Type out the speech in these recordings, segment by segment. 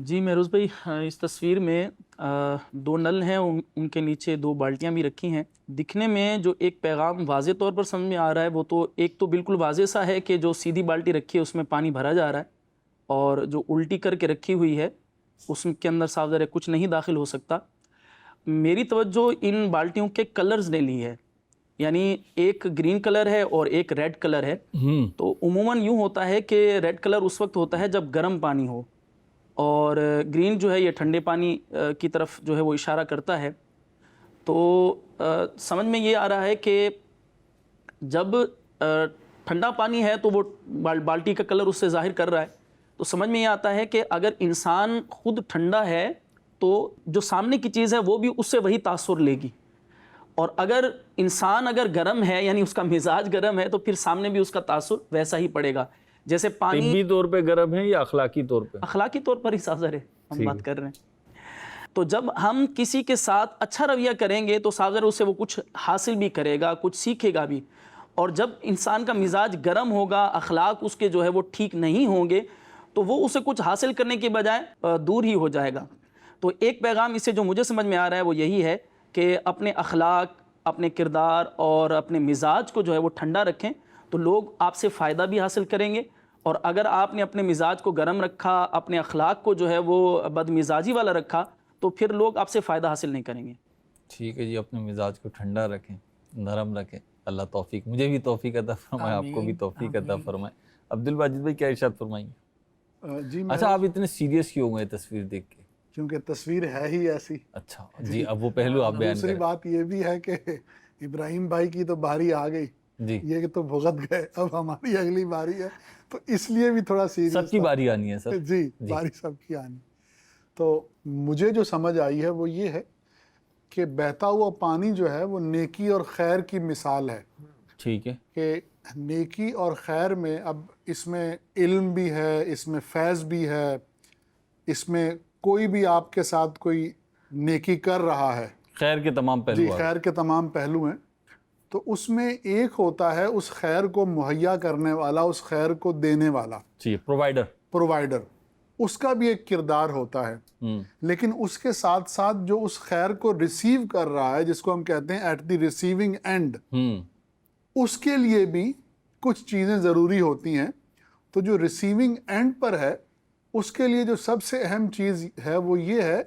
جی مہروز بھائی، اس تصویر میں دو نل ہیں، ان کے نیچے دو بالٹیاں بھی رکھی ہیں۔ دکھنے میں جو ایک پیغام واضح طور پر سمجھ میں آ رہا ہے وہ تو ایک تو بالکل واضح سا ہے کہ جو سیدھی بالٹی رکھی ہے اس میں پانی بھرا جا رہا ہے، اور جو الٹی کر کے رکھی ہوئی ہے اس کے اندر صاف ظاہر ہے کچھ نہیں داخل ہو سکتا۔ میری توجہ ان بالٹیوں کے کلرز نے لی ہے، یعنی ایک گرین کلر ہے اور ایک ریڈ کلر ہے۔ تو عموماً یوں ہوتا ہے کہ ریڈ کلر اس وقت ہوتا ہے جب گرم پانی ہو، اور گرین جو ہے یہ ٹھنڈے پانی کی طرف جو ہے وہ اشارہ کرتا ہے۔ تو سمجھ میں یہ آ رہا ہے کہ جب ٹھنڈا پانی ہے تو وہ بالٹی کا کلر اس سے ظاہر کر رہا ہے، تو سمجھ میں یہ آتا ہے کہ اگر انسان خود ٹھنڈا ہے تو جو سامنے کی چیز ہے وہ بھی اس سے وہی تاثر لے گی، اور اگر انسان گرم ہے یعنی اس کا مزاج گرم ہے تو پھر سامنے بھی اس کا تاثر ویسا ہی پڑے گا۔ جیسے پانی طبی طور پہ گرم ہے یا اخلاقی طور پہ؟ اخلاقی طور پر ہی صاف ظاہر ہے ہم بات کر رہے ہیں۔ تو جب ہم کسی کے ساتھ اچھا رویہ کریں گے تو صاف ظاہر اس سے وہ کچھ حاصل بھی کرے گا، کچھ سیکھے گا بھی، اور جب انسان کا مزاج گرم ہوگا، اخلاق اس کے جو ہے وہ ٹھیک نہیں ہوں گے تو وہ اسے کچھ حاصل کرنے کے بجائے دور ہی ہو جائے گا۔ تو ایک پیغام اس سے جو مجھے سمجھ میں آ رہا ہے وہ یہی ہے کہ اپنے اخلاق، اپنے کردار اور اپنے مزاج کو جو ہے وہ ٹھنڈا رکھیں تو لوگ آپ سے فائدہ بھی حاصل کریں گے، اور اگر آپ نے اپنے مزاج کو گرم رکھا، اپنے اخلاق کو جو ہے وہ بد مزاجی والا رکھا، تو پھر لوگ آپ سے فائدہ حاصل نہیں کریں گے۔ ٹھیک ہے جی، اپنے مزاج کو ٹھنڈا رکھیں، نرم رکھیں۔ اللہ توفیق، مجھے بھی توفیق عطا فرمائے، آپ کو بھی توفیق عطا فرمائے۔ عبدالواجد بھائی کیا ارشاد فرمائیں گے؟ جی اچھا، آپ اتنے سیریس کیوں ہوئے تصویر دیکھ کے؟ کیونکہ تصویر ہے ہی ایسی۔ اچھا جی، اب وہ پہلو آپ بیان دوسری کریں۔ بات یہ بھی ہے کہ ابراہیم بھائی کی تو باری آ گئی جی، یہ تو بھگت گئے، اب ہماری اگلی باری ہے، تو اس لیے بھی تھوڑا سیریس سب کی باری آنی ہے سر۔ جی باری سب کی آنی۔ تو مجھے جو سمجھ آئی ہے وہ یہ ہے کہ بہتا ہوا پانی جو ہے وہ نیکی اور خیر کی مثال ہے۔ ٹھیک ہے، کہ نیکی اور خیر میں اب اس میں علم بھی ہے، اس میں فیض بھی ہے، اس میں کوئی بھی آپ کے ساتھ کوئی نیکی کر رہا ہے، خیر کے تمام پہلو جی خیر کے تمام پہلو ہیں، تو اس میں ایک ہوتا ہے اس خیر کو مہیا کرنے والا، اس خیر کو دینے والا، جی، پرووائڈر، اس کا بھی ایک کردار ہوتا ہے۔ لیکن اس کے ساتھ ساتھ جو اس خیر کو ریسیو کر رہا ہے، جس کو ہم کہتے ہیں ایٹ دی ریسیونگ اینڈ، اس کے لیے بھی کچھ چیزیں ضروری ہوتی ہیں۔ تو جو ریسیونگ اینڈ پر ہے اس کے لیے جو سب سے اہم چیز ہے وہ یہ ہے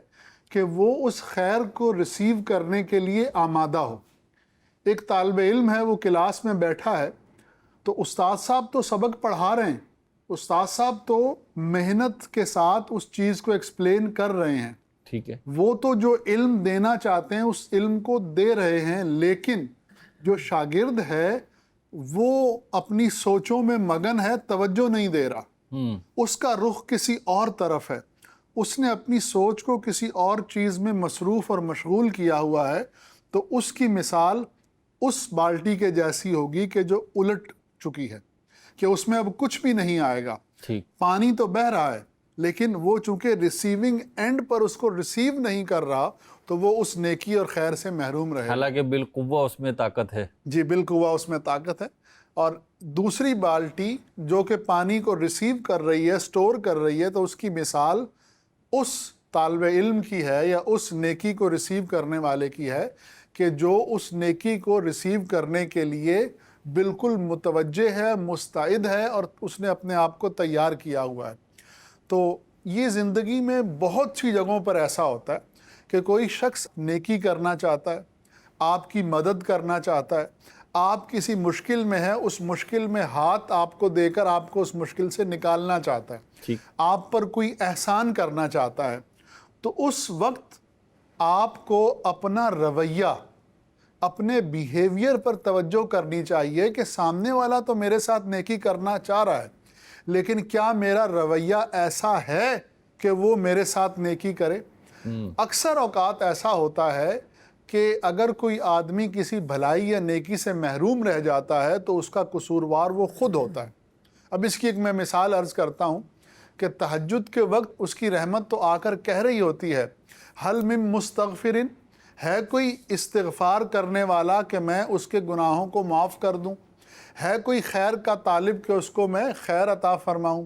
کہ وہ اس خیر کو ریسیو کرنے کے لیے آمادہ ہو۔ ایک طالب علم ہے، وہ کلاس میں بیٹھا ہے، تو استاد صاحب تو سبق پڑھا رہے ہیں، استاد صاحب تو محنت کے ساتھ اس چیز کو ایکسپلین کر رہے ہیں، ٹھیک ہے، وہ تو جو علم دینا چاہتے ہیں اس علم کو دے رہے ہیں، لیکن جو شاگرد ہے وہ اپنی سوچوں میں مگن ہے، توجہ نہیں دے رہا، اس کا رخ کسی اور طرف ہے، اس نے اپنی سوچ کو کسی اور چیز میں مصروف اور مشغول کیا ہوا ہے، تو اس کی مثال اس بالٹی کے جیسی ہوگی کہ جو الٹ چکی ہے، کہ اس میں اب کچھ بھی نہیں آئے گا، پانی تو بہہ رہا ہے لیکن وہ چونکہ ریسیونگ اینڈ پر اس کو ریسیو نہیں کر رہا تو وہ اس نیکی اور خیر سے محروم رہے، حالانکہ بالقوہ اس میں طاقت ہے۔ جی بالقوہ اس میں طاقت ہے۔ اور دوسری بالٹی جو کہ پانی کو ریسیو کر رہی ہے، سٹور کر رہی ہے، تو اس کی مثال اس طالب علم کی ہے یا اس نیکی کو ریسیو کرنے والے کی ہے کہ جو اس نیکی کو ریسیو کرنے کے لیے بالکل متوجہ ہے، مستعد ہے، اور اس نے اپنے آپ کو تیار کیا ہوا ہے۔ تو یہ زندگی میں بہت سی جگہوں پر ایسا ہوتا ہے کہ کوئی شخص نیکی کرنا چاہتا ہے، آپ کی مدد کرنا چاہتا ہے، آپ کسی مشکل میں ہے، اس مشکل میں ہاتھ آپ کو دے کر آپ کو اس مشکل سے نکالنا چاہتا ہے، آپ پر کوئی احسان کرنا چاہتا ہے، تو اس وقت آپ کو اپنا رویہ، اپنے بیہیویئر پر توجہ کرنی چاہیے کہ سامنے والا تو میرے ساتھ نیکی کرنا چاہ رہا ہے، لیکن کیا میرا رویہ ایسا ہے کہ وہ میرے ساتھ نیکی کرے؟ اکثر اوقات ایسا ہوتا ہے کہ اگر کوئی آدمی کسی بھلائی یا نیکی سے محروم رہ جاتا ہے تو اس کا قصوروار وہ خود ہوتا ہے۔ اب اس کی ایک میں مثال عرض کرتا ہوں کہ تہجد کے وقت اس کی رحمت تو آ کر کہہ رہی ہوتی ہے، حل من مستغفرن، ہے کوئی استغفار کرنے والا کہ میں اس کے گناہوں کو معاف کر دوں، ہے کوئی خیر کا طالب کہ اس کو میں خیر عطا فرماؤں،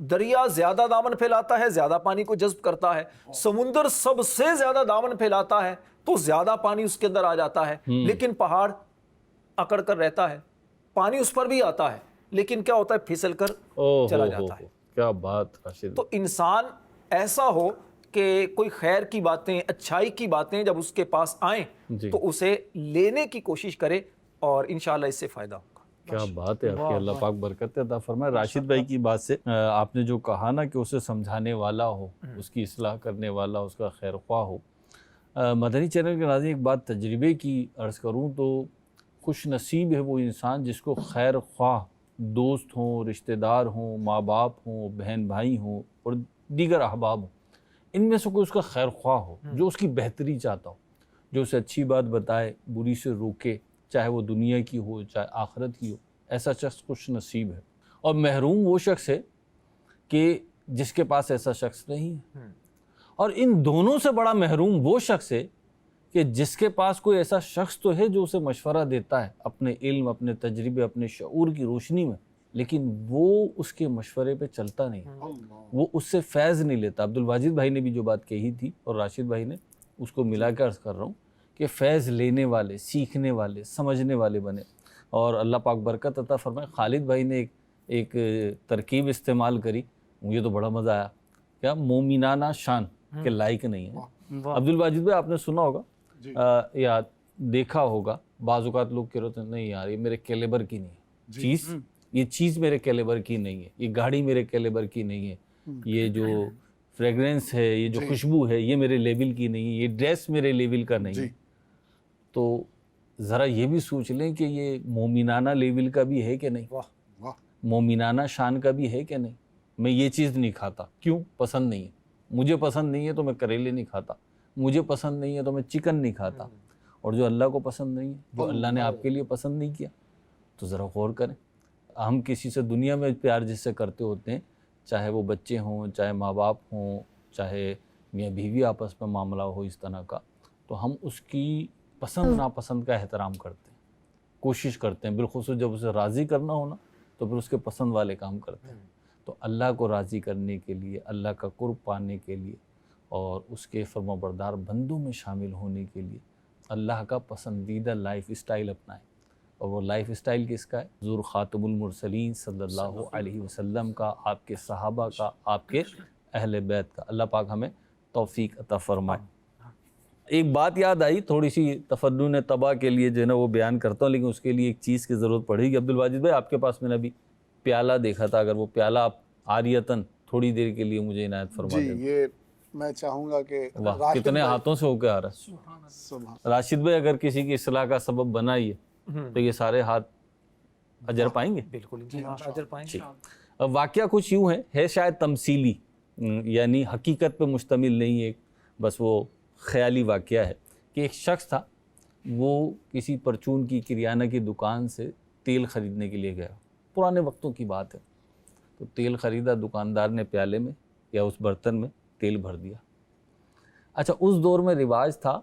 دریا زیادہ دامن پھیلاتا ہے زیادہ پانی کو جذب کرتا ہے، سمندر سب سے زیادہ دامن پھیلاتا ہے تو زیادہ پانی اس کے اندر آ جاتا ہے، لیکن پہاڑ اکڑ کر رہتا ہے، پانی اس پر بھی آتا ہے لیکن کیا ہوتا ہے پھسل کر چلا جاتا ہے۔ کیا بات راشد۔ تو انسان ایسا ہو کہ کوئی خیر کی باتیں، اچھائی کی باتیں جب اس کے پاس آئیں تو اسے لینے کی کوشش کرے اور انشاءاللہ اس سے فائدہ ہوگا۔ کیا بات ہے آپ کی، اللہ پاک برکت عطا فرمائے۔ راشد بھائی کی بات سے آپ نے جو کہا نا کہ اسے سمجھانے والا ہو، اس کی اصلاح کرنے والا، اس کا خیر خواہ ہو۔ مدنی چینل کے ناظرین ایک بات تجربے کی عرض کروں تو خوش نصیب ہے وہ انسان جس کو خیر خواہ دوست ہوں، رشتہ دار ہوں، ماں باپ ہوں، بہن بھائی ہوں اور دیگر احباب ہوں، ان میں سے کوئی اس کا خیر خواہ ہو جو اس کی بہتری چاہتا ہو، جو اسے اچھی بات بتائے، بری سے روکے، چاہے وہ دنیا کی ہو چاہے آخرت کی ہو۔ ایسا شخص خوش نصیب ہے، اور محروم وہ شخص ہے کہ جس کے پاس ایسا شخص نہیں ہے، اور ان دونوں سے بڑا محروم وہ شخص ہے کہ جس کے پاس کوئی ایسا شخص تو ہے جو اسے مشورہ دیتا ہے اپنے علم، اپنے تجربے، اپنے شعور کی روشنی میں، لیکن وہ اس کے مشورے پہ چلتا نہیں، وہ اس سے فیض نہیں لیتا۔ عبدالواجد بھائی نے بھی جو بات کہی تھی اور راشد بھائی نے، اس کو ملا کے عرض کر رہا ہوں کہ فیض لینے والے، سیکھنے والے، سمجھنے والے بنے۔ اور اللہ پاک برکت عطا فرمائے، خالد بھائی نے ایک ترکیب استعمال کری، مجھے تو بڑا مزہ آیا، کیا مومنانہ شان کے لائق نہیں ہے۔ عبدالواجد بھائی آپ نے سنا ہوگا یا دیکھا ہوگا، بعض اوقات لوگ کہہ رہے ہیں نہیں یار یہ میرے کیلیبر کی نہیں ہے چیز، یہ چیز میرے کیلیبر کی نہیں ہے، یہ گاڑی میرے کیلیبر کی نہیں ہے، یہ جو فریگرنس ہے، یہ جو خوشبو ہے، یہ میرے لیول کی نہیں ہے، یہ ڈریس میرے لیول کا نہیں ہے۔ تو ذرا یہ بھی سوچ لیں کہ یہ مومنانہ لیول کا بھی ہے کہ نہیں، مومنانہ شان کا بھی ہے کہ نہیں۔ میں یہ چیز نہیں کھاتا، کیوں؟ پسند نہیں ہے، مجھے پسند نہیں ہے تو میں کریلے نہیں کھاتا، مجھے پسند نہیں ہے تو میں چکن نہیں کھاتا، اور جو اللہ کو پسند نہیں ہے، جو اللہ نے آپ کے لیے پسند نہیں کیا، تو ذرا غور کریں۔ ہم کسی سے دنیا میں پیار جس سے کرتے ہوتے ہیں، چاہے وہ بچے ہوں، چاہے ماں باپ ہوں، چاہے میاں بیوی آپس میں معاملہ ہو اس طرح کا، تو ہم اس کی پسند ناپسند کا احترام کرتے ہیں، کوشش کرتے ہیں، بالخصوص جب اسے راضی کرنا ہونا تو پھر اس کے پسند والے کام کرتے ہیں۔ تو اللہ کو راضی کرنے کے لیے، اللہ کا قرب پانے کے لیے اور اس کے فرمانبردار بندوں میں شامل ہونے کے لیے اللہ کا پسندیدہ لائف اسٹائل اپنائیں، اور وہ لائف اسٹائل کس کا ہے؟ حضور خاتم المرسلین صلی اللہ علیہ وسلم کا، آپ کے صحابہ کا، آپ کے اہل بیت کا۔ اللہ پاک ہمیں توفیق عطا فرمائے۔ ایک بات یاد آئی، تھوڑی سی تفنن طبع کے لیے جو ہے نا وہ بیان کرتا ہوں، لیکن اس کے لیے ایک چیز کی ضرورت پڑے گی۔ عبدالواجد بھائی آپ کے پاس میں نے ابھی پیالہ دیکھا تھا، اگر وہ پیالہ آپ عاریتاً تھوڑی دیر کے لیے مجھے عنایت فرما دیں۔ یہ میں چاہوں گا کہ واہ کتنے ہاتھوں سے ہو کے آ رہا ہے۔ راشد بھائی اگر کسی کی اصلاح کا سبب بنا ہی ہے تو یہ سارے ہاتھ اجر پائیں گے؟ بالکل اجر پائیں گے۔ واقعہ کچھ یوں ہے شاید تمثیلی، یعنی حقیقت پہ مشتمل نہیں ہے، بس وہ خیالی واقعہ ہے کہ ایک شخص تھا، وہ کسی پرچون کی کریانہ کی دکان سے تیل خریدنے کے لیے گیا، پرانے وقتوں کی بات ہے، تو تیل خریدا، دکاندار نے پیالے میں یا اس برتن میں تیل بھر دیا۔ اچھا اس دور میں رواج تھا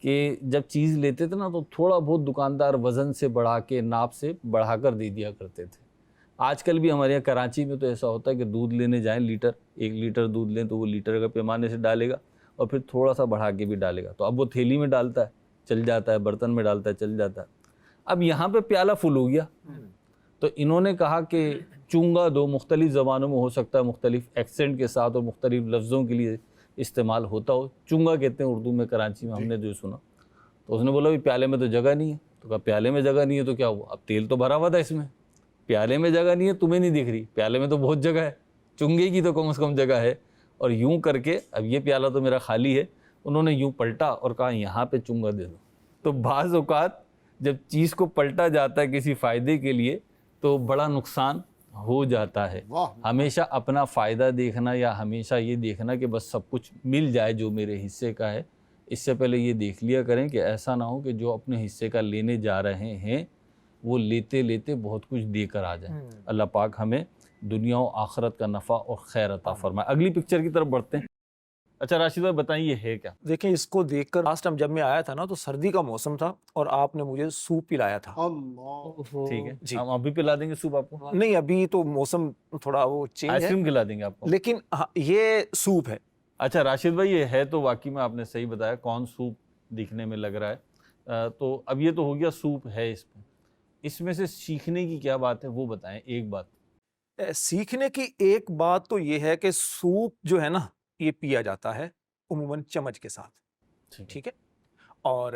کہ جب چیز لیتے تھے نا تو تھوڑا بہت دکاندار وزن سے بڑھا کے، ناپ سے بڑھا کر دے دیا کرتے تھے۔ آج کل بھی ہمارے یہاں کراچی میں تو ایسا ہوتا ہے کہ دودھ لینے جائیں، لیٹر، 1 لیٹر دودھ لیں تو وہ لیٹر کا پیمانے سے ڈالے گا اور پھر تھوڑا سا بڑھا کے بھی ڈالے گا، تو اب وہ تھیلی میں ڈالتا ہے چل جاتا ہے، برتن میں ڈالتا ہے چل جاتا ہے۔ اب یہاں پہ پیالہ فل ہو گیا، تو انہوں نے کہا کہ چونگا دو، مختلف زبانوں میں ہو سکتا ہے، مختلف ایکسنٹ کے ساتھ اور مختلف لفظوں کے لیے استعمال ہوتا ہو، چونگا کہتے ہیں اردو میں، کراچی میں ہم نے جو سنا۔ تو اس نے بولا بھی پیالے میں تو جگہ نہیں ہے، تو کہا پیالے میں جگہ نہیں ہے تو کیا ہوا؟ اب تیل تو بھرا ہوا تھا اس میں، پیالے میں جگہ نہیں ہے تمہیں نہیں دکھ رہی، پیالے میں تو بہت جگہ ہے، چنگے کی تو کم از کم جگہ ہے۔ اور یوں کر کے اب یہ پیالہ تو میرا خالی ہے، انہوں نے یوں پلٹا اور کہا یہاں پہ چنگا دے دو۔ تو بعض اوقات جب چیز کو پلٹا جاتا ہے کسی فائدے کے لیے تو بڑا نقصان ہو جاتا ہے۔ ہمیشہ اپنا فائدہ دیکھنا یا ہمیشہ یہ دیکھنا کہ بس سب کچھ مل جائے جو میرے حصے کا ہے، اس سے پہلے یہ دیکھ لیا کریں کہ ایسا نہ ہو کہ جو اپنے حصے کا لینے جا رہے ہیں وہ لیتے لیتے بہت کچھ دے کر آ جائیں۔ اللہ پاک ہمیں دنیا و آخرت کا نفع اور خیر عطا فرمائے۔ اگلی پکچر کی طرف بڑھتے ہیں۔ اچھا راشد بھائی بتائیں یہ ہے کیا؟ دیکھیں اس کو دیکھ کر لاسٹ ٹائم جب میں آیا تھا نا تو سردی کا موسم تھا اور آپ نے مجھے سوپ پلایا تھا. اللہ، ٹھیک ہے جی. ہم ابھی پلا دیں گے سوپ آپ کو، نہیں ابھی تو موسم تھوڑا وہ چینج آئس ہے کریم کھلا دیں گے آپ کو. لیکن یہ سوپ ہے. اچھا راشد بھائی یہ ہے تو واقعی میں آپ نے صحیح بتایا، کون سوپ دکھنے میں لگ رہا ہے. تو اب یہ تو ہو گیا سوپ ہے، اس میں سے سیکھنے کی کیا بات ہے وہ بتائیں ایک بات. سیکھنے کی ایک بات تو یہ ہے کہ سوپ جو ہے نا یہ پیا جاتا ہے عموماً چمچ کے ساتھ، ٹھیک ہے. اور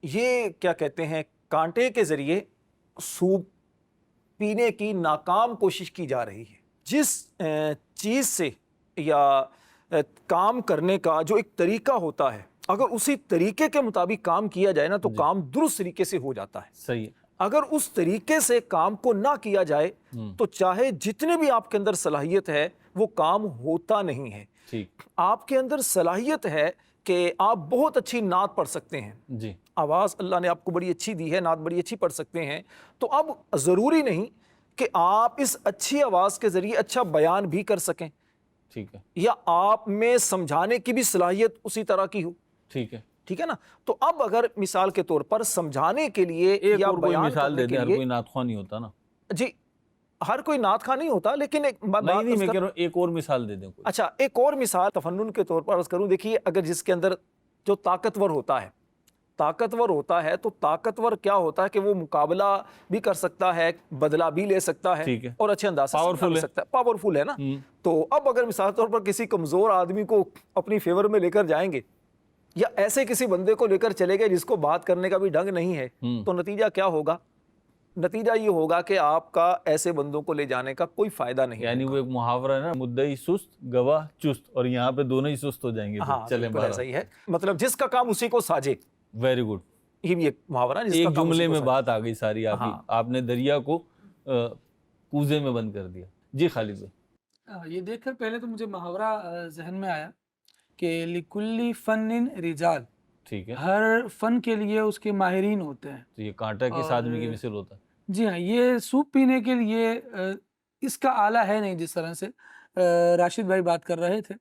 یہ کیا کہتے ہیں کانٹے کے ذریعے سوپ پینے کی ناکام کوشش کی جا رہی ہے. جس چیز سے یا کام کرنے کا جو ایک طریقہ ہوتا ہے اگر اسی طریقے کے مطابق کام کیا جائے نا تو کام درست طریقے سے ہو جاتا ہے. صحیح ہے. اگر اس طریقے سے کام کو نہ کیا جائے تو چاہے جتنے بھی آپ کے اندر صلاحیت ہے وہ کام ہوتا نہیں ہے. ٹھیک. آپ کے اندر صلاحیت ہے کہ آپ بہت اچھی نعت پڑھ سکتے ہیں، جی آواز اللہ نے آپ کو بڑی اچھی دی ہے، نعت بڑی اچھی پڑھ سکتے ہیں، تو اب ضروری نہیں کہ آپ اس اچھی آواز کے ذریعے اچھا بیان بھی کر سکیں ٹھیک ہے یا آپ میں سمجھانے کی بھی صلاحیت اسی طرح کی ہو. ٹھیک ہے. ٹھیک ہے نا. تو اب اگر مثال کے طور پر سمجھانے کے لیے ایک یا اور کوئی بیان مثال کرنے دے کے دیں، ہر لیے، کوئی نعت خواہ نہیں ہوتا نا. جی ہر کوئی نعت خواہ نہیں ہوتا لیکن ایک نہیں میں کہہ رہا ہوں ایک اور مثال دے دیں کوئی. اچھا ایک اور مثال تفنن کے طور پر عرض کروں. دیکھیے اگر جس کے اندر جو طاقتور ہوتا ہے تو طاقتور کیا ہوتا ہے کہ وہ مقابلہ بھی کر سکتا ہے، بدلہ بھی لے سکتا ہے ٹھیک ہے. اور اچھے انداز سے Powerful ہے. سکتا ہے، پاورفل ہے نا. تو اب اگر مثال طور پر کسی کمزور آدمی کو اپنی فیور میں لے کر جائیں گے یا ایسے کسی بندے کو لے کر چلے گئے جس کو بات کرنے کا بھی ڈھنگ نہیں ہے تو نتیجہ کیا ہوگا؟ نتیجہ یہ ہوگا کہ آپ کا ایسے بندوں کو لے جانے کا کوئی فائدہ نہیں. یعنی وہ ایک محاورہ ہے نا، مدعی سست گواہ چست، اور یہاں پہ دونوں ہی سست ہو جائیں گے. ہاں چلیں بالکل ایسا ہی ہے. مطلب جس کا کام اسی کو ساجے. Very good. یہ بھی ایک محاورہ ہے جس کا ایک کام اسی جملے کو میں ساجے. بات آ گئی ساری آپ کی. آپ نے دریا کو کوزے میں بند کر دیا. جی خالد بھائی. یہ دیکھ کر پہلے تو مجھے محاورہ ذہن میں آیا کہ لکلی فن رجال، ٹھیک ہے. ہر فن کے لیے اس کے ماہرین ہوتے ہیں. تو یہ کانٹا کس آدمی کی مثل ہوتا ہے؟ جی ہاں، یہ سوپ پینے کے لیے اس کا آلہ ہے نہیں جس طرح سے راشد بھائی بات کر رہے تھے.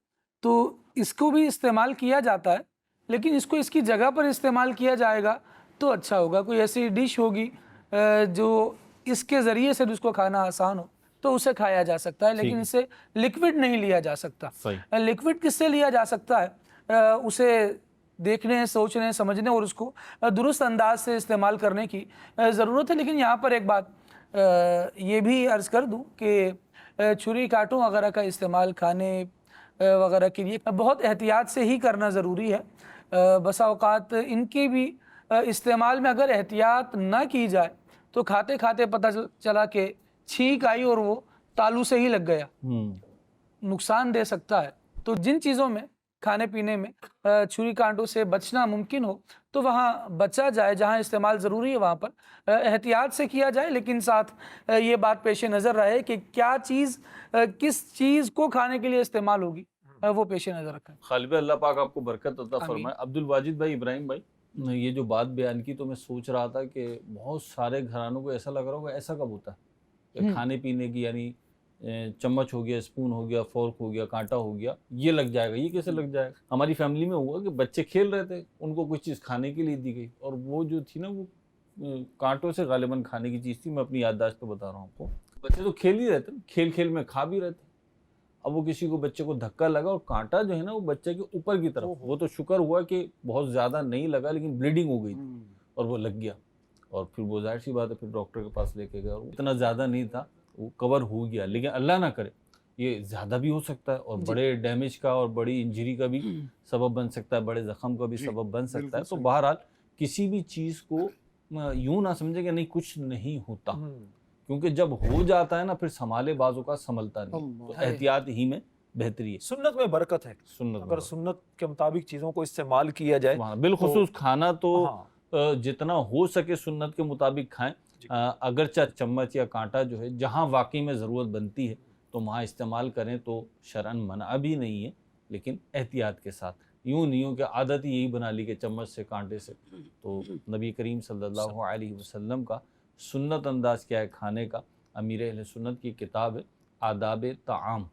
تو اس کو بھی استعمال کیا جاتا ہے لیکن اس کو اس کی جگہ پر استعمال کیا جائے گا تو اچھا ہوگا. کوئی ایسی ڈش ہوگی جو اس کے ذریعے سے جس کو کھانا آسان ہو تو اسے کھایا جا سکتا ہے، لیکن اسے لکوڈ نہیں لیا جا سکتا. لکوڈ کس سے لیا جا سکتا ہے؟ اسے دیکھنے، سوچنے، سمجھنے اور اس کو درست انداز سے استعمال کرنے کی ضرورت ہے. لیکن یہاں پر ایک بات یہ بھی عرض کر دوں کہ چھری کانٹوں وغیرہ کا استعمال کھانے وغیرہ کے لیے بہت احتیاط سے ہی کرنا ضروری ہے. بسا اوقات ان کے بھی استعمال میں اگر احتیاط نہ کی جائے تو کھاتے کھاتے پتہ چلا کہ چھینک آئی اور وہ تالو سے ہی لگ گیا، نقصان دے سکتا ہے. تو جن چیزوں میں کھانے پینے میں چھری کانٹوں سے بچنا ممکن ہو تو وہاں بچا جائے. جہاں استعمال ضروری ہے وہاں پر احتیاط سے کیا جائے، لیکن ساتھ یہ بات پیش نظر رہے کہ کیا چیز کس چیز کو کھانے کے لیے استعمال ہوگی وہ پیش نظر رکھیں. خالد اللہ پاک آپ کو برکت عطا فرمائے. عبد الواجد بھائی، ابراہیم بھائی، یہ جو بات بیان کی تو میں سوچ رہا تھا کہ بہت سارے گھرانوں کو ایسا لگ رہا ہوگا ایسا کب ہوتا ہے کھانے پینے کی، یعنی چمچ ہو گیا، اسپون ہو گیا، فورک ہو گیا، کانٹا ہو گیا، یہ لگ جائے گا. یہ کیسے لگ جائے گا؟ ہماری فیملی میں ہوا کہ بچے کھیل رہے تھے، ان کو کچھ چیز کھانے کے لیے دی گئی اور وہ جو تھی نا وہ کانٹوں سے غالباً کھانے کی چیز تھی. میں اپنی یادداشت پہ بتا رہا ہوں آپ کو. بچے تو کھیل ہی رہتے، کھیل کھیل میں کھا بھی رہتے. اب وہ کسی کو بچے کو دھکا لگا اور کانٹا جو ہے نا وہ بچے کے اوپر کی طرف، وہ تو شکر ہوا کہ بہت زیادہ نہیں لگا لیکن بلیڈنگ ہو گئی تھی اور وہ لگ گیا. اور پھر وہ ظاہر سی بات ہے پھر ڈاکٹر کے پاس لے کے گیا اور اتنا زیادہ نہیں تھا، وہ کور ہو گیا. لیکن اللہ نہ کرے یہ زیادہ بھی ہو سکتا ہے اور بڑے ڈیمیج کا اور بڑی انجری کا بھی سبب بن سکتا ہے، بڑے زخم کا بھی سبب بن سکتا ہے. تو بہرحال کسی بھی چیز کو یوں نہ سمجھے کہ نہیں کچھ نہیں ہوتا، کیونکہ جب ہو جاتا ہے نا پھر سنبھالے بازوں کا سنبھلتا نہیں. تو احتیاط ہی میں بہتری ہے. سنت میں برکت ہے. اگر سنت کے مطابق چیزوں کو استعمال کیا جائے، بالخصوص کھانا تو جتنا ہو سکے سنت کے مطابق کھائیں. اگرچہ چمچ یا کانٹا جو ہے جہاں واقعی میں ضرورت بنتی ہے تو وہاں استعمال کریں تو شرعاً منع بھی نہیں ہے، لیکن احتیاط کے ساتھ. یوں نہیں ہو کہ عادت ہی یہی بنا لی کہ چمچ سے، کانٹے سے. تو نبی کریم صلی اللہ علیہ وسلم کا سنت انداز کیا ہے کھانے کا؟ امیر اہل سنت کی کتاب ہے آداب طعام،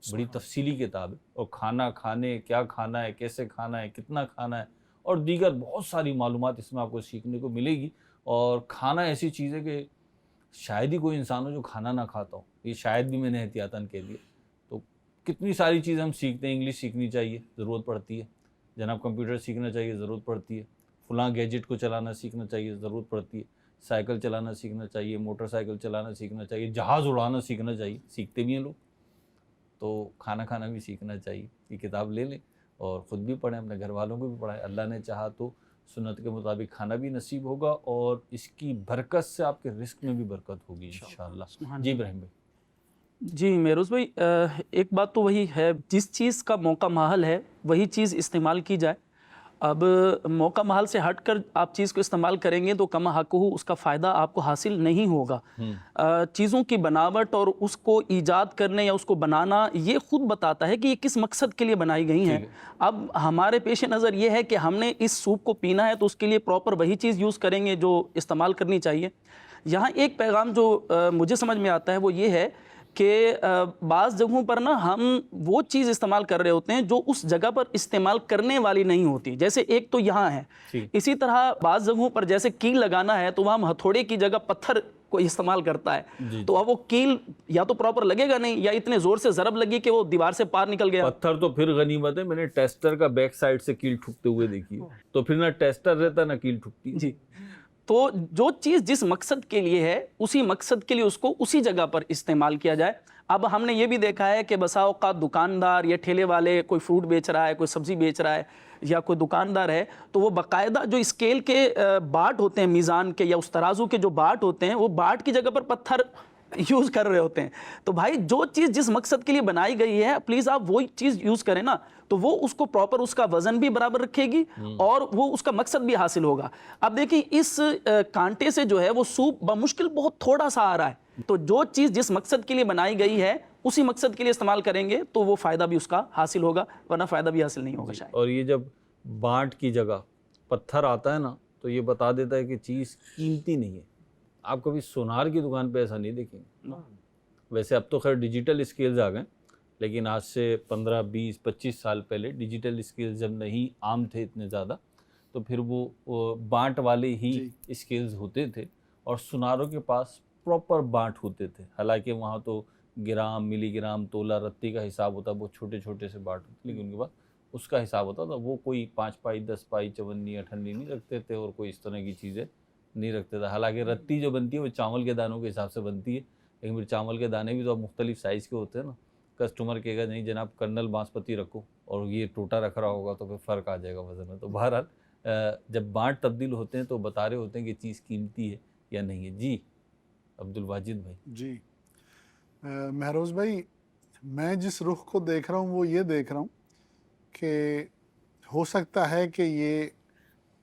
بڑی تفصیلی کتاب ہے، اور کھانا کھانے، کیا کھانا ہے، کیسے کھانا ہے، کتنا کھانا ہے، اور دیگر بہت ساری معلومات اس میں آپ کو سیکھنے کو ملے گی۔ اور کھانا ایسی چیز ہے کہ شاید ہی کوئی انسان ہو جو کھانا نہ کھاتا ہو، یہ شاید بھی میں نے احتیاطاً کہہ دیا۔ تو کتنی ساری چیزیں ہم سیکھتے ہیں، انگلش سیکھنی چاہیے، ضرورت پڑتی ہے، جناب کمپیوٹر سیکھنا چاہیے، ضرورت پڑتی ہے، فلاں گیجٹ کو چلانا سیکھنا چاہیے، ضرورت پڑتی ہے، سائیکل چلانا سیکھنا چاہیے، موٹر سائیکل چلانا سیکھنا چاہیے، جہاز اڑانا سیکھنا چاہیے، سیکھتے بھی ہیں لوگ۔ تو کھانا کھانا بھی سیکھنا چاہیے۔ یہ کتاب لے لیں اور خود بھی پڑھیں، اپنے گھر والوں کو بھی پڑھائیں۔ اللہ نے چاہا تو سنت کے مطابق کھانا بھی نصیب ہوگا، اور اس کی برکت سے آپ کے رزق میں بھی برکت ہوگی انشاءاللہ۔ جی ابراہیم بھائی۔ جی مہروز بھائی، ایک بات تو وہی ہے، جس چیز کا موقع محل ہے وہی چیز استعمال کی جائے۔ اب موقع محل سے ہٹ کر آپ چیز کو استعمال کریں گے تو کما حق ہو، اس کا فائدہ آپ کو حاصل نہیں ہوگا۔ چیزوں کی بناوٹ اور اس کو ایجاد کرنے یا اس کو بنانا یہ خود بتاتا ہے کہ یہ کس مقصد کے لیے بنائی گئی ہیں۔ اب ہمارے پیش نظر یہ ہے کہ ہم نے اس سوپ کو پینا ہے تو اس کے لیے پراپر وہی چیز یوز کریں گے جو استعمال کرنی چاہیے۔ یہاں ایک پیغام جو مجھے سمجھ میں آتا ہے وہ یہ ہے کہ بعض جگہوں پر نا ہم وہ چیز استعمال کر رہے ہوتے ہیں جو اس جگہ پر استعمال کرنے والی نہیں ہوتی، جیسے ایک تو یہاں ہے۔ اسی طرح بعض جگہوں پر جیسے کیل لگانا ہے تو وہاں ہتھوڑے کی جگہ پتھر کو استعمال کرتا ہے، تو اب وہ کیل یا تو پراپر لگے گا نہیں، یا اتنے زور سے ضرب لگی کہ وہ دیوار سے پار نکل گیا۔ پتھر تو پھر غنیمت ہے، میں نے ٹیسٹر کا بیک سائڈ سے کیل ٹھکتے ہوئے دیکھی ہے، تو پھر نہ ٹیسٹر رہتا نہ کیل ٹھکتی۔ جی، تو جو چیز جس مقصد کے لیے ہے اسی مقصد کے لیے اس کو اسی جگہ پر استعمال کیا جائے۔ اب ہم نے یہ بھی دیکھا ہے کہ بسا اوقات دکاندار یا ٹھیلے والے کوئی فروٹ بیچ رہا ہے، کوئی سبزی بیچ رہا ہے، یا کوئی دکاندار ہے، تو وہ باقاعدہ جو اسکیل کے باٹ ہوتے ہیں، میزان کے یا اس ترازو کے جو باٹ ہوتے ہیں، وہ باٹ کی جگہ پر پتھر یوز کر رہے ہوتے ہیں۔ تو بھائی جو چیز جس مقصد کے لیے بنائی گئی ہے پلیز آپ وہی چیز یوز کریں نا، تو وہ اس کو پراپر اس کا وزن بھی برابر رکھے گی اور وہ اس کا مقصد بھی حاصل ہوگا۔ اب دیکھیں اس کانٹے سے جو ہے وہ سوپ بمشکل بہت تھوڑا سا آ رہا ہے، تو جو چیز جس مقصد کے لیے بنائی گئی ہے اسی مقصد کے لیے استعمال کریں گے تو وہ فائدہ بھی اس کا حاصل ہوگا، ورنہ فائدہ بھی حاصل نہیں ہوگا شاید۔ اور یہ جب بانٹ کی جگہ پتھر آتا ہے نا تو یہ بتا دیتا ہے کہ چیز قیمتی نہیں ہے۔ آپ کبھی سونار کی دکان پہ ایسا نہیں دیکھیں گے۔ ویسے اب تو خیر ڈیجیٹل اسکیلز آ گئے، لیکن آج سے 15 20 25 سال پہلے ڈیجیٹل اسکیلز جب نہیں عام تھے اتنے زیادہ، تو پھر وہ بانٹ والے ہی اسکیلز ہوتے تھے، اور سوناروں کے پاس پراپر بانٹ ہوتے تھے۔ حالانکہ وہاں تو گرام، ملی گرام، تولہ، رتی کا حساب ہوتا، بہت چھوٹے چھوٹے سے بانٹ ہوتے، لیکن ان کے پاس اس کا حساب ہوتا تھا۔ وہ کوئی 5 پائی 10 پائی 54 58 نہیں رکھتے تھے، اور کوئی اس طرح کی چیزیں نہیں رکھتے تھے۔ حالانکہ رتی جو بنتی ہے وہ چاول کے دانوں کے حساب سے بنتی ہے، لیکن پھر چاول کے دانے بھی تو اب مختلف سائز کے ہوتے ہیں نا۔ کسٹمر کہے گا نہیں جناب کرنل باسمتی رکھو، اور یہ ٹوٹا رکھ رہا ہوگا تو پھر فرق آ جائے گا وزن میں۔ تو بہرحال جب بانٹ تبدیل ہوتے ہیں تو بتا رہے ہوتے ہیں کہ چیز قیمتی ہے یا نہیں ہے۔ جی عبد الواجد بھائی۔ جی مہروز بھائی، میں جس رخ کو دیکھ رہا ہوں وہ یہ دیکھ رہا ہوں کہ ہو سکتا ہے کہ یہ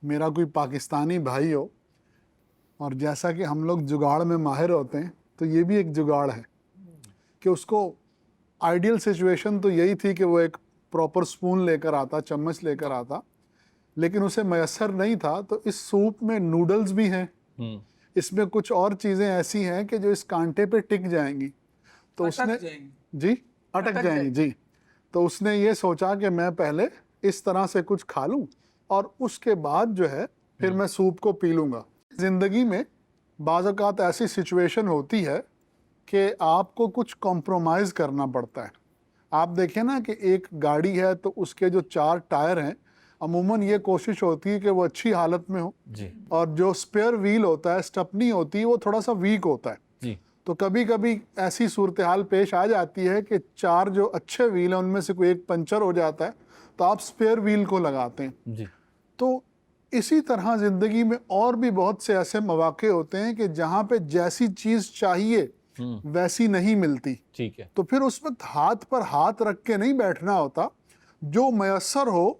میرا کوئی پاکستانی بھائی ہو، اور جیسا کہ ہم لوگ جگاڑ میں ماہر ہوتے ہیں تو یہ بھی ایک جگاڑ ہے کہ اس کو آئیڈیل سچویشن تو یہی تھی کہ وہ ایک پراپر سپون لے کر آتا، چمچ لے کر آتا، لیکن اسے میسر نہیں تھا۔ تو اس سوپ میں نوڈلز بھی ہیں، اس میں کچھ اور چیزیں ایسی ہیں کہ جو اس کانٹے پہ ٹک جائیں گی، تو اس نے جی اٹک جائیں گی جی۔ تو اس نے یہ سوچا کہ میں پہلے اس طرح سے کچھ کھا لوں اور اس کے بعد جو ہے پھر میں سوپ کو پی لوں گا۔ زندگی میں بعض اوقات ایسی سچویشن ہوتی ہے کہ آپ کو کچھ کمپرومائز کرنا پڑتا ہے۔ آپ دیکھیں نا کہ ایک گاڑی ہے تو اس کے جو 4 ٹائر ہیں عموماً یہ کوشش ہوتی ہے کہ وہ اچھی حالت میں ہو، اور جو سپیئر ویل ہوتا ہے، سٹپنی ہوتی ہے، وہ تھوڑا سا ویک ہوتا ہے۔ تو کبھی کبھی ایسی صورتحال پیش آ جاتی ہے کہ 4 جو اچھے ویل ہیں ان میں سے کوئی ایک پنچر ہو جاتا ہے تو آپ سپیئر ویل کو لگاتے ہیں۔ تو اسی طرح زندگی میں اور بھی بہت سے ایسے مواقع ہوتے ہیں کہ جہاں پہ جیسی چیز چاہیے ویسی نہیں ملتی، ٹھیک ہے، تو پھر اس وقت ہاتھ پر ہاتھ رکھ کے نہیں بیٹھنا ہوتا، جو میسر ہو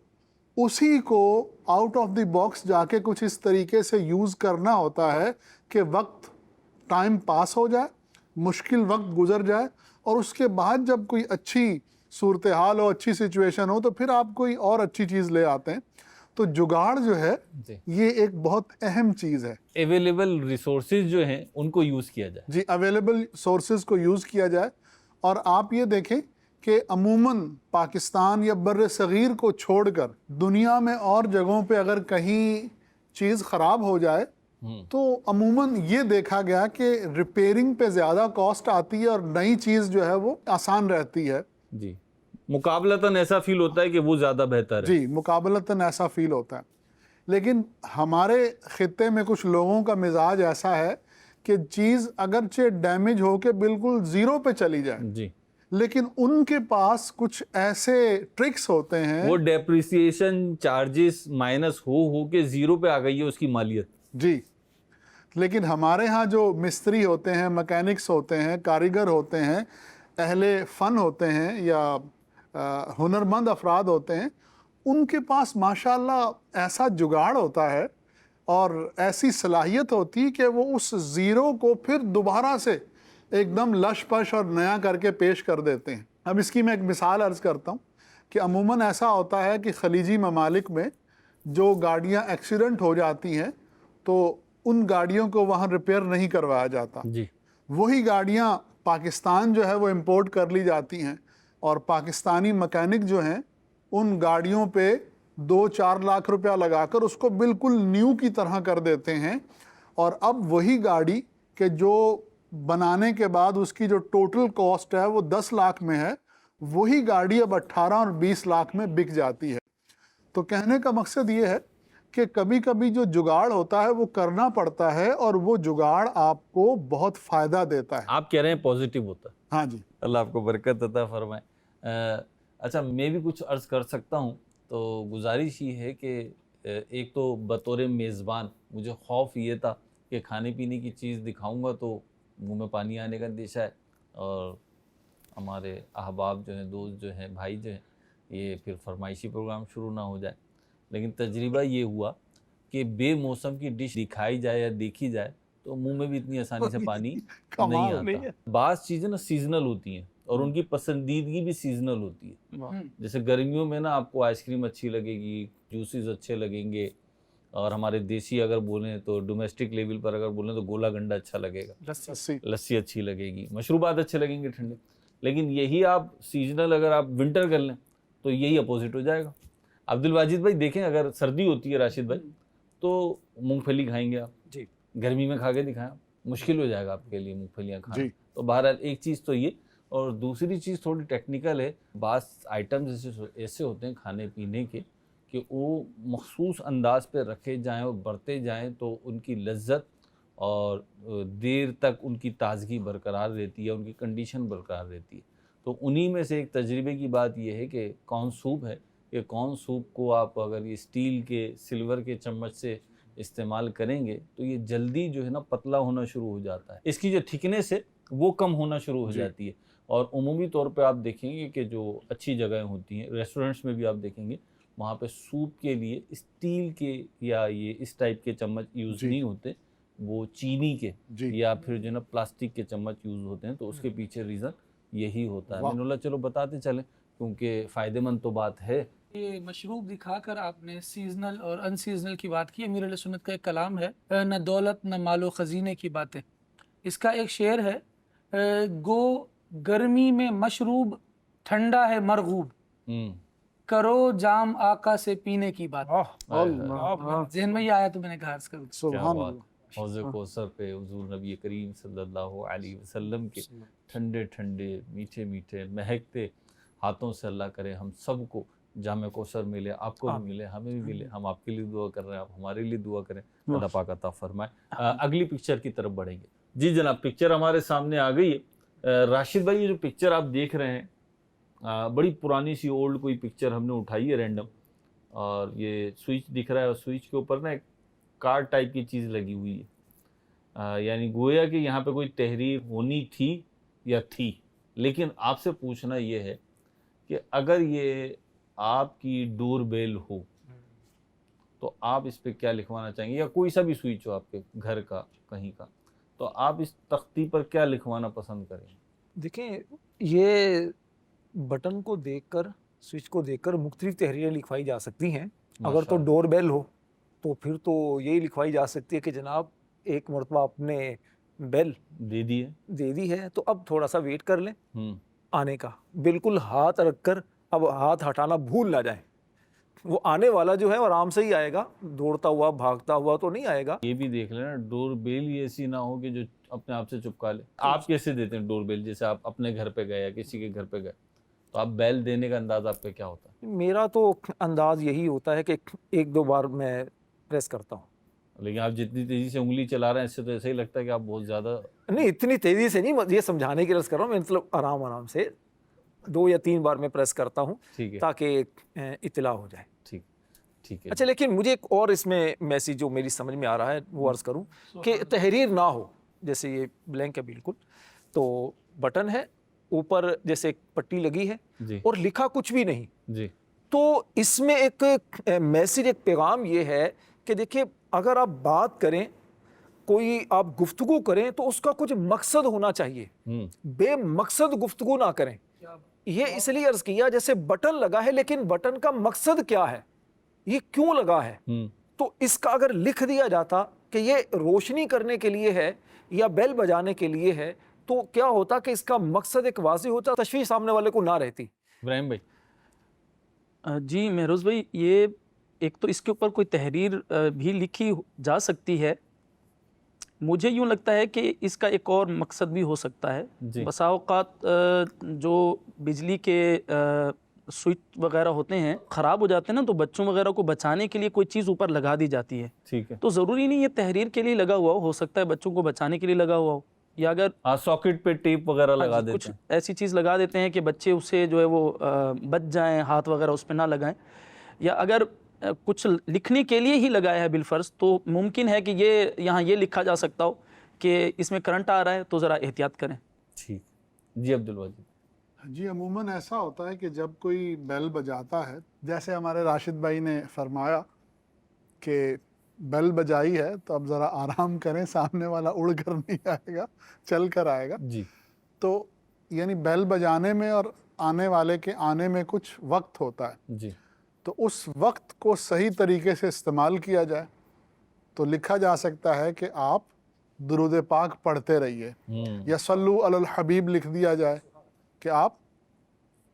اسی کو آؤٹ آف دی باکس جا کے کچھ اس طریقے سے یوز کرنا ہوتا ہے کہ وقت ٹائم پاس ہو جائے، مشکل وقت گزر جائے، اور اس کے بعد جب کوئی اچھی صورتحال ہو، اچھی سچویشن ہو، تو پھر آپ کوئی اور اچھی چیز لے آتے ہیں۔ تو جگاڑ جو ہے یہ ایک بہت اہم چیز ہے۔ اویلیبل ریسورسز جو ہیں ان کو یوز کیا جائے۔ جی، اویلیبل سورسز کو یوز کیا جائے۔ اور آپ یہ دیکھیں کہ عموماً پاکستان یا بر صغیر کو چھوڑ کر دنیا میں اور جگہوں پہ اگر کہیں چیز خراب ہو جائے تو عموماً یہ دیکھا گیا کہ ریپیئرنگ پہ زیادہ کاسٹ آتی ہے اور نئی چیز جو ہے وہ آسان رہتی ہے. جی مقابلتاً ایسا فیل ہوتا ہے کہ وہ زیادہ بہتر ہے. جی مقابلتاً ایسا فیل ہوتا ہے. لیکن ہمارے خطے میں کچھ لوگوں کا مزاج ایسا ہے کہ چیز اگرچہ ڈیمیج ہو کے بالکل زیرو پہ چلی جائے جی لیکن ان کے پاس کچھ ایسے ٹرکس ہوتے ہیں. وہ ڈیپریسیشن چارجز مائنس ہو کے زیرو پہ آ گئی ہے اس کی مالیت. جی لیکن ہمارے ہاں جو مستری ہوتے ہیں، مکینکس ہوتے ہیں، کاریگر ہوتے ہیں، اہل فن ہوتے ہیں یا ہنرمند افراد ہوتے ہیں، ان کے پاس ماشاءاللہ ایسا جگاڑ ہوتا ہے اور ایسی صلاحیت ہوتی کہ وہ اس زیرو کو پھر دوبارہ سے ایک دم لش پش اور نیا کر کے پیش کر دیتے ہیں. اب اس کی میں ایک مثال عرض کرتا ہوں کہ عموماً ایسا ہوتا ہے کہ خلیجی ممالک میں جو گاڑیاں ایکسیڈنٹ ہو جاتی ہیں تو ان گاڑیوں کو وہاں ریپیئر نہیں کروایا جاتا. جی وہی گاڑیاں پاکستان جو ہے وہ امپورٹ کر لی جاتی ہیں اور پاکستانی مکینک جو ہیں ان گاڑیوں پہ 2-4 لاکھ روپیہ لگا کر اس کو بالکل نیو کی طرح کر دیتے ہیں. اور اب وہی گاڑی کہ جو بنانے کے بعد اس کی جو ٹوٹل کاسٹ ہے وہ 10 لاکھ میں ہے، وہی گاڑی اب 18 اور 20 لاکھ میں بک جاتی ہے. تو کہنے کا مقصد یہ ہے کہ کبھی کبھی جو جگاڑ ہوتا ہے وہ کرنا پڑتا ہے اور وہ جگاڑ آپ کو بہت فائدہ دیتا ہے. آپ کہہ رہے ہیں پازیٹیو ہوتا ہے. ہاں جی اللہ آپ کو برکت عطا فرمائے. اچھا میں بھی کچھ عرض کر سکتا ہوں. تو گزارش یہ ہے کہ ایک تو بطور میزبان مجھے خوف یہ تھا کہ کھانے پینے کی چیز دکھاؤں گا تو منہ میں پانی آنے کا اندیشہ ہے اور ہمارے احباب جو ہیں، دوست جو ہیں، بھائی جو ہیں، یہ پھر فرمائشی پروگرام شروع نہ ہو جائے. لیکن تجربہ یہ ہوا کہ بے موسم کی ڈش دکھائی جائے یا دیکھی جائے تو منہ میں بھی اتنی آسانی سے پانی نہیں آتا. بعض چیزیں نا سیزنل ہوتی ہیں اور ان کی پسندیدگی بھی سیزنل ہوتی ہے. جیسے گرمیوں میں نا آپ کو آئس کریم اچھی لگے گی، جوسز اچھے لگیں گے، اور ہمارے دیسی اگر بولیں تو ڈومیسٹک لیول پر اگر بولیں تو گولا گنڈا اچھا لگے گا، لسی اچھی لگے گی، مشروبات اچھے لگیں گے ٹھنڈے. لیکن یہی آپ سیزنل اگر آپ ونٹر کر لیں تو یہی اپوزٹ ہو جائے گا. عبد الواجد بھائی دیکھیں اگر سردی ہوتی ہے راشد بھائی تو مونگ پھلی کھائیں گے آپ. جی گرمی میں کھا کے دکھائیں، مشکل ہو جائے گا آپ کے لیے مونگ پھلیاں کھانا. جی. تو بہرحال ایک چیز تو یہ، اور دوسری چیز تھوڑی ٹیکنیکل ہے. بعض آئٹمز ایسے ہوتے ہیں کھانے پینے کے کہ وہ مخصوص انداز پہ رکھے جائیں اور برتے جائیں تو ان کی لذت اور دیر تک ان کی تازگی برقرار رہتی ہے، ان کی کنڈیشن برقرار رہتی ہے. تو انہی میں سے ایک تجربے کی بات یہ ہے کہ کارن سوپ ہے کہ کارن سوپ کو آپ اگر یہ اسٹیل کے سلور کے چمچ سے استعمال کریں گے تو یہ جلدی جو ہے نا پتلا ہونا شروع ہو جاتا ہے. اس کی جو تھکنیس ہے وہ کم ہونا شروع ہو جاتی ہے. اور عمومی طور پہ آپ دیکھیں گے کہ جو اچھی جگہیں ہوتی ہیں، ریسٹورنٹس میں بھی آپ دیکھیں گے وہاں پہ سوپ کے لیے اسٹیل کے یا یہ اس ٹائپ کے چمچ یوز نہیں ہوتے، وہ چینی کے یا پھر جو ہے نا پلاسٹک کے چمچ یوز ہوتے ہیں. تو اس کے پیچھے ریزن یہی ہوتا ہے. مین اللہ چلو بتاتے چلیں کیونکہ فائدہ مند تو بات ہے. یہ مشروب دکھا کر آپ نے سیزنل اور ان سیزنل کی بات کی. امیر علیہ سنت کا ایک کلام ہے، نہ دولت نہ مال و خزینے کی باتیں. اس کا ایک شعر ہے، گو گرمی میں مشروب ٹھنڈا ہے مرغوب، کرو جام آقا سے پینے کی بات. ذہن میں یہ آیا تو میں نے کہا عرض کروں. سبحان اللہ. حوض کوثر پہ حضور نبی کریم صلی اللہ علیہ وسلم کے ٹھنڈے ٹھنڈے میٹھے میٹھے مہکتے ہاتھوں سے اللہ کرے ہم سب کو جام کوثر ملے، آپ کو بھی ملے، ہمیں بھی ملے. ہم آپ کے لیے دعا کر رہے ہیں، آپ ہمارے لیے دعا کریں، اللہ پاک عطا فرمائے. اگلی پکچر کی طرف بڑھیں گے. جی جناب پکچر ہمارے سامنے آ گئی ہے. راشد بھائی یہ جو پکچر آپ دیکھ رہے ہیں بڑی پرانی سی اولڈ کوئی پکچر ہم نے اٹھائی ہے رینڈم، اور یہ سوئچ دکھ رہا ہے اور سوئچ کے اوپر نا ایک کارڈ ٹائپ کی چیز لگی ہوئی ہے. یعنی گویا کہ یہاں پہ کوئی تحریر ہونی تھی یا تھی. لیکن آپ سے پوچھنا یہ ہے کہ اگر یہ آپ کی ڈور بیل ہو تو آپ اس پہ کیا لکھوانا چاہیں گے، یا کوئی سا بھی سوئچ ہو آپ کے گھر کا کہیں کا، تو آپ اس تختی پر کیا لکھوانا پسند کریں گے؟ دیکھیں یہ بٹن کو دیکھ کر، سوئچ کو دیکھ کر مختلف تحریریں لکھوائی جا سکتی ہیں. اگر تو ڈور بیل ہو تو پھر تو یہی لکھوائی جا سکتی ہے کہ جناب ایک مرتبہ آپ نے بیل دے دی ہے تو اب تھوڑا سا ویٹ کر لیں. آنے کا، بالکل ہاتھ رکھ کر اب ہاتھ ہٹانا بھول نہ جائیں. وہ آنے والا جو ہے آرام سے ہی آئے گا، دوڑتا ہوا بھاگتا ہوا تو نہیں آئے گا. یہ بھی دیکھ لینا ڈور بیل ہی ایسی نہ ہو کہ جو اپنے آپ سے چپکا لے. آپ کیسے دیتے ہیں ڈور بیل؟ جیسے آپ اپنے گھر پہ گئے یا کسی کے گھر پہ گئے تو آپ بیل دینے کا انداز آپ کا کیا ہوتا ہے؟ میرا تو انداز یہی ہوتا ہے کہ ایک دو بار میں پریس کرتا ہوں. لیکن آپ جتنی تیزی سے انگلی چلا رہے ہیں اس سے تو ایسا ہی لگتا ہے کہ آپ بہت زیادہ. نہیں اتنی تیزی سے نہیں، یہ سمجھانے کی عرض کر رہا ہوں، میں مطلب آرام سے 2 یا 3 بار میں پریس کرتا ہوں ٹھیک ہے، تاکہ اطلاع ہو جائے. ٹھیک ہے. اچھا لیکن مجھے ایک اور اس میں میسیج جو میری سمجھ میں آ رہا ہے وہ عرض کروں کہ تحریر نہ ہو. جیسے یہ بلینک ہے بالکل، تو بٹن ہے اوپر جیسے ایک پٹی لگی ہے جی اور لکھا کچھ بھی نہیں. جی تو اس میں ایک میسیج، ایک پیغام یہ ہے کہ دیکھیں اگر آپ بات کریں، کوئی آپ گفتگو کریں تو اس کا کچھ مقصد ہونا چاہیے. بے مقصد گفتگو نہ کریں. یہ اس لیے عرض کیا جیسے بٹن لگا ہے لیکن بٹن کا مقصد کیا ہے، یہ کیوں لگا ہے. تو اس کا اگر لکھ دیا جاتا کہ یہ روشنی کرنے کے لیے ہے یا بیل بجانے کے لیے ہے تو کیا ہوتا کہ اس کا مقصد ایک واضح ہوتا، تشویش سامنے والے کو نہ رہتی. ابراہیم بھائی. جی مہروز بھائی، یہ ایک تو اس کے اوپر کوئی تحریر بھی لکھی جا سکتی ہے. مجھے یوں لگتا ہے کہ اس کا ایک اور مقصد بھی ہو سکتا ہے. بسا اوقات جو بجلی کے سوئچ وغیرہ ہوتے ہیں خراب ہو جاتے ہیں نا، تو بچوں وغیرہ کو بچانے کے لیے کوئی چیز اوپر لگا دی جاتی ہے. ٹھیک ہے. تو ضروری نہیں یہ تحریر کے لیے لگا ہوا ہو سکتا ہے بچوں کو بچانے کے لیے لگا ہوا ہو، یا اگر ساکٹ پہ ٹیپ وغیرہ لگا دیتے کچھ ہیں. ایسی چیز لگا دیتے ہیں کہ بچے اسے جو ہے وہ بچ جائیں، ہاتھ وغیرہ اس پہ نہ لگائیں. یا اگر کچھ لکھنے کے لیے ہی لگایا ہے بالفرض، تو ممکن ہے کہ یہ یہاں یہ لکھا جا سکتا ہو کہ اس میں کرنٹ آ رہا ہے تو ذرا احتیاط کریں. ٹھیک. جی عبدالواجد. جی عموماً ایسا ہوتا ہے کہ جب کوئی بیل بجاتا ہے، جیسے ہمارے راشد بھائی نے فرمایا کہ بیل بجائی ہے تو اب ذرا آرام کریں، سامنے والا اڑ کر نہیں آئے گا، چل کر آئے گا. جی. تو یعنی بیل بجانے میں اور آنے والے کے آنے میں کچھ وقت ہوتا ہے. جی. تو اس وقت کو صحیح طریقے سے استعمال کیا جائے تو لکھا جا سکتا ہے کہ آپ درود پاک پڑھتے رہیے، یا صلو علی الحبیب لکھ دیا جائے کہ آپ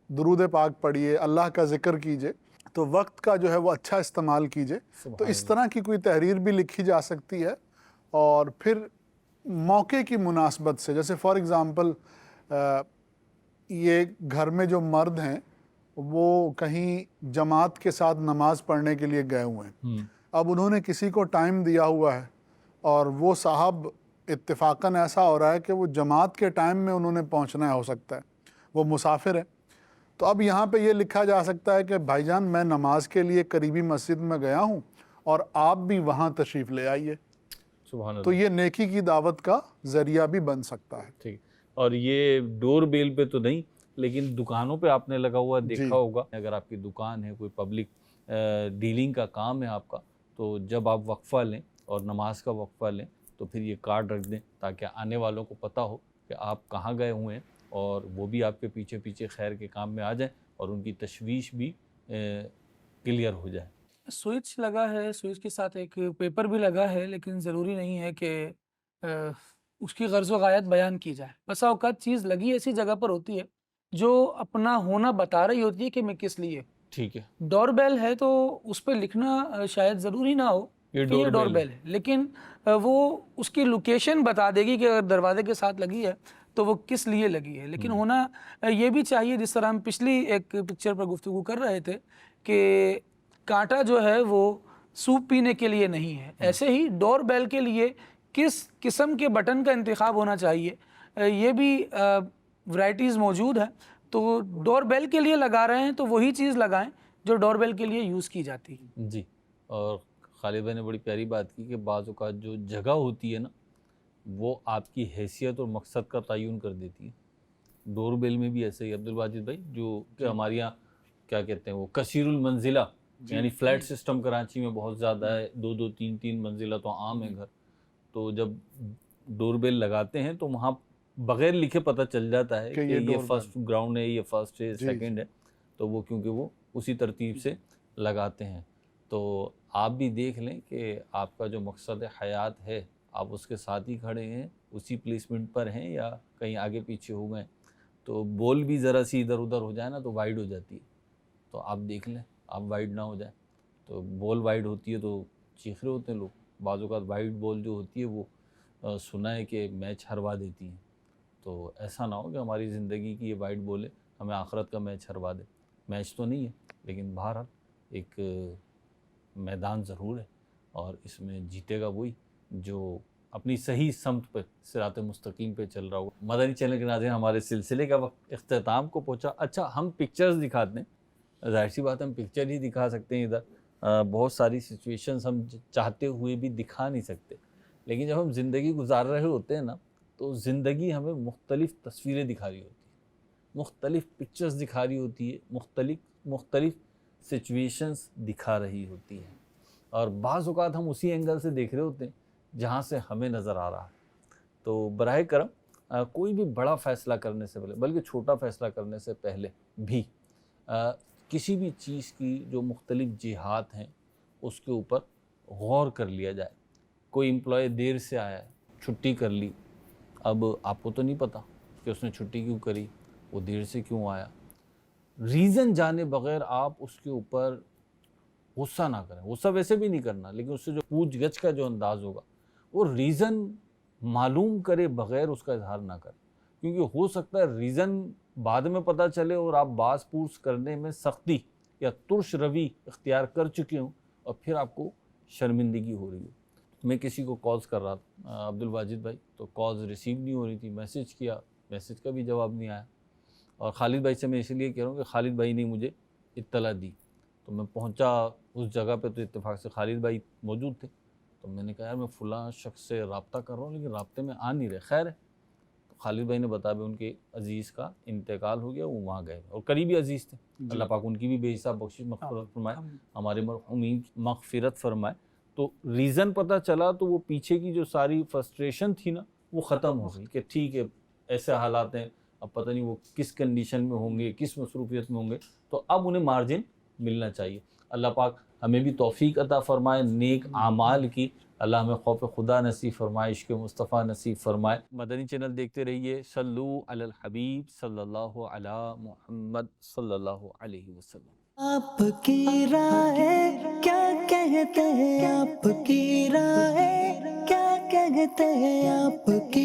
درود پاک پڑھیے، اللہ کا ذکر کیجئے. تو وقت کا جو ہے وہ اچھا استعمال کیجئے. تو اس طرح کی کوئی تحریر بھی لکھی جا سکتی ہے. اور پھر موقع کی مناسبت سے، جیسے فار ایگزامپل یہ گھر میں جو مرد ہیں وہ کہیں جماعت کے ساتھ نماز پڑھنے کے لیے گئے ہوئے ہیں. اب انہوں نے کسی کو ٹائم دیا ہوا ہے اور وہ صاحب اتفاقاً ایسا ہو رہا ہے کہ وہ جماعت کے ٹائم میں انہوں نے پہنچنا ہے، ہو سکتا ہے وہ مسافر ہے. تو اب یہاں پہ یہ لکھا جا سکتا ہے کہ بھائی جان میں نماز کے لیے قریبی مسجد میں گیا ہوں اور آپ بھی وہاں تشریف لے آئیے. سبحان اللہ. تو یہ نیکی کی دعوت کا ذریعہ بھی بن سکتا ہے. ٹھیک. اور یہ ڈور بیل پہ تو نہیں، لیکن دکانوں پہ آپ نے لگا ہوا دیکھا ہوگا. اگر آپ کی دکان ہے، کوئی پبلک ڈیلنگ کا کام ہے آپ کا، تو جب آپ وقفہ لیں اور نماز کا وقفہ لیں تو پھر یہ کارڈ رکھ دیں تاکہ آنے والوں کو پتہ ہو کہ آپ کہاں گئے ہوئے ہیں، اور وہ بھی آپ کے پیچھے پیچھے خیر کے کام میں آ جائیں اور ان کی تشویش بھی کلیئر ہو جائے. سوئچ لگا ہے، سوئچ کے ساتھ ایک پیپر بھی لگا ہے، لیکن ضروری نہیں ہے کہ اس کی غرض و غایت بیان کی جائے. بسا اوقات چیز لگی ایسی جگہ پر ہوتی ہے جو اپنا ہونا بتا رہی ہوتی ہے کہ میں کس لیے. ٹھیک ہے. ڈور بیل ہے تو اس پہ لکھنا شاید ضروری نہ ہو کہ یہ ڈور بیل ہے، لیکن وہ اس کی لوکیشن بتا دے گی کہ اگر دروازے کے ساتھ لگی ہے تو وہ کس لیے لگی ہے. لیکن ہونا یہ بھی چاہیے، جس طرح ہم پچھلی ایک پکچر پر گفتگو کر رہے تھے کہ کانٹا جو ہے وہ سوپ پینے کے لیے نہیں ہے، ایسے ہی ڈور بیل کے لیے کس قسم کے بٹن کا انتخاب ہونا چاہیے. یہ بھی ورائٹیز موجود ہیں. تو ڈور بیل کے لیے لگا رہے ہیں تو وہی چیز لگائیں جو ڈور بیل کے لیے یوز کی جاتی ہے. جی. اور خالد بھائی نے بڑی پیاری بات کی کہ بعض اوقات جو جگہ ہوتی ہے نا وہ آپ کی حیثیت اور مقصد کا تعین کر دیتی ہے. ڈور بیل میں بھی ایسے ہی عبدالواجد بھائی، جو کہ ہمارے یہاں کیا کہتے ہیں وہ کثیر المنزلہ، یعنی فلیٹ سسٹم کراچی میں بہت زیادہ ہے، 2 3 منزلہ تو عام ہے گھر. تو جب ڈور بیل لگاتے ہیں تو وہاں بغیر لکھے پتہ چل جاتا ہے کہ یہ فرسٹ گراؤنڈ ہے، یہ فرسٹ ہے، سیکنڈ ہے. تو وہ کیونکہ وہ اسی ترتیب سے لگاتے ہیں. تو آپ بھی دیکھ لیں کہ آپ کا جو مقصد حیات ہے آپ اس کے ساتھ ہی کھڑے ہیں، اسی پلیسمنٹ پر ہیں یا کہیں آگے پیچھے ہو گئے. تو بول بھی ذرا سی ادھر ادھر ہو جائے نا تو وائڈ ہو جاتی ہے. تو آپ دیکھ لیں آپ وائڈ نہ ہو جائے. تو بال وائڈ ہوتی ہے تو چیخ رہے ہوتے ہیں لوگ. بعض اوقات وائڈ بال جو ہوتی ہے وہ سنا ہے کہ میچ ہروا دیتی ہیں. تو ایسا نہ ہو کہ ہماری زندگی کی یہ وائڈ بولے ہمیں آخرت کا میچ ہروا دے. میچ تو نہیں ہے لیکن بہرحال ایک میدان ضرور ہے اور اس میں جیتے گا وہی جو اپنی صحیح سمت پہ صراط مستقیم پہ چل رہا ہو. مدنی چینل کے ناظرین ہمارے سلسلے کا وقت اختتام کو پہنچا. اچھا ہم پکچرز دکھاتے ہیں, ظاہر سی بات ہم پکچر ہی دکھا سکتے ہیں ادھر, بہت ساری سچویشنز ہم چاہتے ہوئے بھی دکھا نہیں سکتے, لیکن جب ہم زندگی گزار رہے ہوتے ہیں نا تو زندگی ہمیں مختلف تصویریں دکھا رہی ہوتی ہیں, مختلف پکچرز دکھا رہی ہوتی ہے, مختلف سچویشنز دکھا رہی ہوتی ہیں, اور بعض اوقات ہم اسی اینگل سے دیکھ رہے ہوتے ہیں جہاں سے ہمیں نظر آ رہا ہے. تو براہ کرم کوئی بھی بڑا فیصلہ کرنے سے پہلے بلکہ چھوٹا فیصلہ کرنے سے پہلے بھی کسی بھی چیز کی جو مختلف جہات ہیں اس کے اوپر غور کر لیا جائے. کوئی امپلائی دیر سے آیا ہے, چھٹی کر لی, اب آپ کو تو نہیں پتہ کہ اس نے چھٹی کیوں کری, وہ دیر سے کیوں آیا. ریزن جانے بغیر آپ اس کے اوپر غصہ نہ کریں. غصہ ویسے بھی نہیں کرنا, لیکن اس سے جو پوچھ گچھ کا جو انداز ہوگا وہ ریزن معلوم کرے بغیر اس کا اظہار نہ کریں, کیونکہ ہو سکتا ہے ریزن بعد میں پتہ چلے اور آپ باز پرس کرنے میں سختی یا ترش روی اختیار کر چکے ہوں اور پھر آپ کو شرمندگی ہو رہی ہو. میں کسی کو کالز کر رہا تھا, عبد الواجد بھائی, تو کالز ریسیو نہیں ہو رہی تھی, میسیج کیا, میسیج کا بھی جواب نہیں آیا. اور خالد بھائی سے میں اس لیے کہہ رہا ہوں کہ خالد بھائی نے مجھے اطلاع دی, تو میں پہنچا اس جگہ پہ تو اتفاق سے خالد بھائی موجود تھے. تو میں نے کہا یار میں فلاں شخص سے رابطہ کر رہا ہوں لیکن رابطے میں آ نہیں رہے. خیر ہے, تو خالد بھائی نے بتایا بھی ان کے عزیز کا انتقال ہو گیا, وہ وہاں گئے اور قریبی عزیز تھے. اللہ پاک ان کی بھی بے حساب بخشش مغفرت فرمائے, ہمارے مرحومین مغفرت فرمائے. تو ریزن پتہ چلا تو وہ پیچھے کی جو ساری فرسٹریشن تھی نا وہ ختم ہو گئی کہ ٹھیک ہے ایسے حالات ہیں, اب پتہ نہیں وہ کس کنڈیشن میں ہوں گے, کس مصروفیت میں ہوں گے, تو اب انہیں مارجن ملنا چاہیے. اللہ پاک ہمیں بھی توفیق عطا فرمائے نیک اعمال کی. اللہ ہمیں خوف خدا نصیب فرمائے, عشق مصطفیٰ نصیب فرمائے. مدنی چینل دیکھتے رہیے. صلو علی الحبیب صلی اللہ علی محمد صلی اللہ علیہ وسلم. آپ کی رائے کیا کہتے ہیں, آپ کی رائے کیا کہتے ہیں, آپ کی